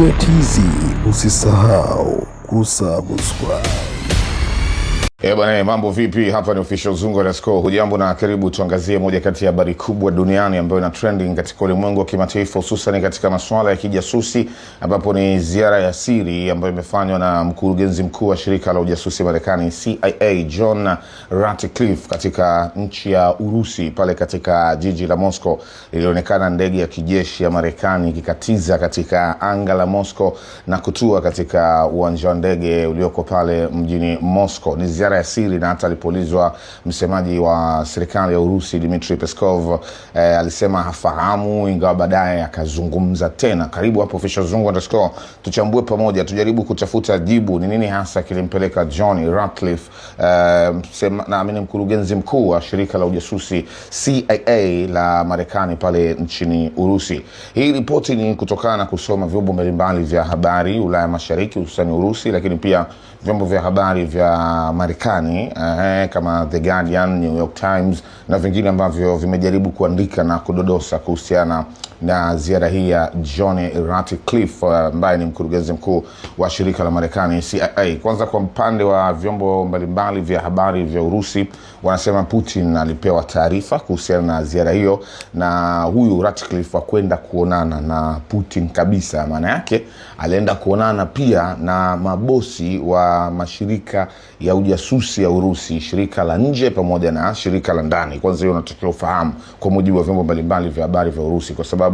Media TZ, usisahau kusubscribe. Bwana, mambo vipi? Hapa ni Official Zungu_. Hujambo na karibu tuangazie moja kati ya habari kubwa duniani ambayo ina trending katika ulimwengu wa kimataifa, hususan katika masuala ya kijasusi, ambapo ni ziara ya siri ambayo imefanywa na mkurugenzi mkuu wa shirika la ujasusi Marekani CIA John Ratcliffe katika nchi ya Urusi. Pale katika jiji la Moscow ilionekana ndege ya kijeshi ya Marekani ikikatiza katika anga la Moscow na kutua katika uwanja wa ndege ulioko pale mjini Moscow. Ni ziara ya siri, na hata alipoulizwa msemaji wa serikali ya Urusi Dmitry Peskov alisema hafahamu, ingawa baadaye akazungumza tena. Karibu hapo Official Zungu_. Tuchambue pamoja, tujaribu kutafuta jibu ni nini hasa kilimpeleka John Ratcliffe naamini mkurugenzi mkuu wa shirika la ujasusi CIA la Marekani pale nchini Urusi. Hii ripoti ni kutokana na kusoma vyombo mbalimbali vya habari Ulaya Mashariki, hususan Urusi, lakini pia vyombo vya habari vya Marekani kama The Guardian, New York Times na vingine ambavyo vimejaribu kuandika na kudodosa kuhusiana na ziara hii ya John Ratcliffe ambaye ni mkurugenzi mkuu wa shirika la Marekani CIA. Kwanza, kwa upande wa vyombo mbalimbali vya habari vya Urusi, wanasema Putin alipewa taarifa kuhusiana na ziara hiyo, na huyu Ratcliffe kwenda kuonana na Putin kabisa. Maana yake alienda kuonana pia na mabosi wa mashirika ya ujasusi ya Urusi, shirika la nje pamoja na shirika la ndani. Kwanza hiyo unatakiwa ufahamu kwa mujibu wa vyombo mbalimbali vya habari vya Urusi, kwa sababu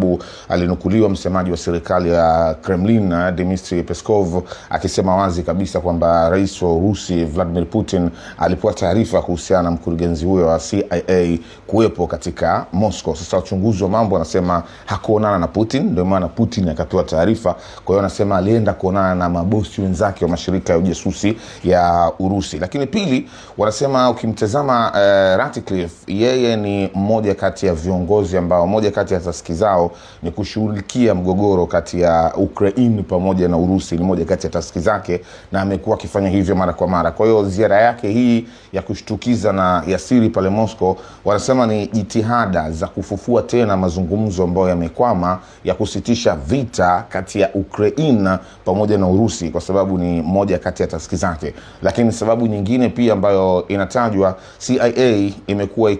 alinukuliwa msemaji wa serikali ya Kremlin Dmitry Peskov akisema wazi kabisa kwamba rais wa Urusi Vladimir Putin alipewa taarifa kuhusiana na mkurugenzi huyo wa CIA kuwepo katika Moscow. Sasa wachunguzi wa mambo wanasema hakuonana na Putin, ndio maana Putin akatoa taarifa. Kwa hiyo wanasema alienda kuonana na mabosi wenzake wa mashirika ya ujasusi ya Urusi. Lakini pili, wanasema ukimtazama Ratcliffe, yeye ni mmoja kati ya viongozi ambao moja kati ya taski zao ni kushughulikia mgogoro kati ya Ukraine pamoja na Urusi. Ni moja kati ya taski zake na amekuwa akifanya hivyo mara kwa mara. Kwa hiyo ziara yake hii ya kushtukiza na ya siri pale Moscow, wanasema ni jitihada za kufufua tena mazungumzo ambayo yamekwama ya kusitisha vita kati ya Ukraine pamoja na Urusi, kwa sababu ni moja kati ya taski zake. Lakini sababu nyingine pia ambayo inatajwa, CIA imekuwa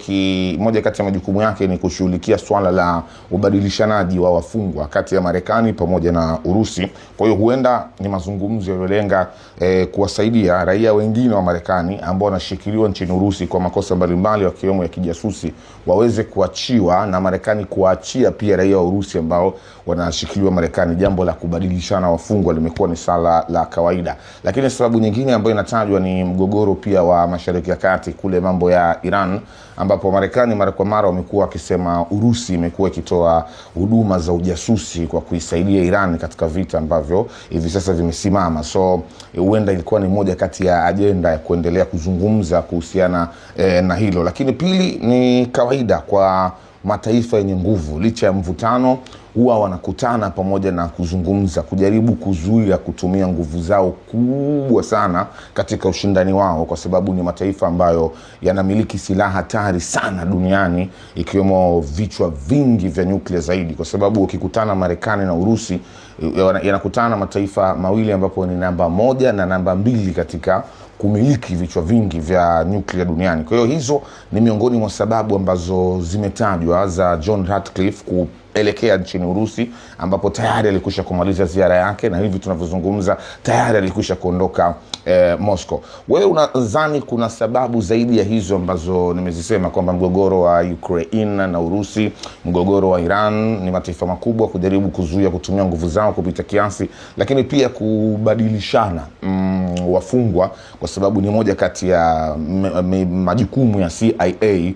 moja kati ya majukumu yake ni kushughulikia swala la ubadilishanaji wa wafungwa kati ya Marekani pamoja na Urusi. Kwa hiyo huenda ni mazungumzo yanayolenga kuwasaidia raia wengine wa Marekani ambao wanashikiliwa nchini Urusi kwa makosa mbalimbali wakiwemo ya kijasusi waweze kuachiwa, na Marekani kuachia pia raia wa Urusi ambao wanashikiliwa Marekani. Jambo la kubadilishana wafungwa limekuwa ni sala la kawaida. Lakini sababu nyingine ambayo inatajwa ni mgogoro pia wa Mashariki ya Kati, kule mambo ya Iran, ambapo Marekani mara kwa mara wamekuwa wakisema Urusi imekuwa ikitoa huduma za ujasusi kwa kuisaidia Iran katika vita ambavyo hivi sasa vimesimama. So huenda ilikuwa ni moja kati ya agenda ya kuendelea kuzungumza kuhusiana na hilo. Lakini pili, ni kawaida kwa mataifa yenye nguvu, licha ya mvutano, huwa wanakutana pamoja na kuzungumza, kujaribu kuzuia kutumia nguvu zao kubwa sana katika ushindani wao, kwa sababu ni mataifa ambayo yanamiliki silaha hatari sana duniani, ikiwemo vichwa vingi vya nyuklia zaidi. Kwa sababu ukikutana Marekani na Urusi, yanakutana mataifa mawili ambapo ni namba 1 na namba 2 katika kumiliki vichwa vingi vya nyuklia duniani. Kwa hiyo hizo ni miongoni mwa sababu ambazo zimetajwa za John Ratcliffe kuelekea nchini Urusi, ambapo tayari alikwisha kumaliza ziara yake na hivi tunavyozungumza tayari alikwisha kuondoka Moscow. Wewe unadhani kuna sababu zaidi ya hizo ambazo nimezisema, kwamba mgogoro wa Ukraine na Urusi, mgogoro wa Iran, ni mataifa makubwa kujaribu kuzuia kutumia nguvu zao kupita kiasi, lakini pia kubadilishana wafungwa, kwa sababu ni moja kati ya majukumu ya CIA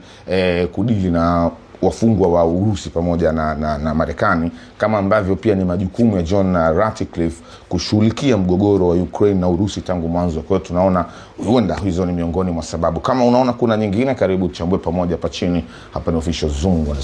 kudili na wafungwa wa Urusi pamoja na Marekani, kama ambavyo pia ni majukumu ya John Ratcliffe kushughulikia mgogoro wa Ukraine na Urusi tangu mwanzo. Kwa hiyo tunaona huenda hizo ni miongoni mwa sababu. Kama unaona kuna nyingine, karibu tuchambue pamoja hapa chini. Hapa ni Official Zungu_.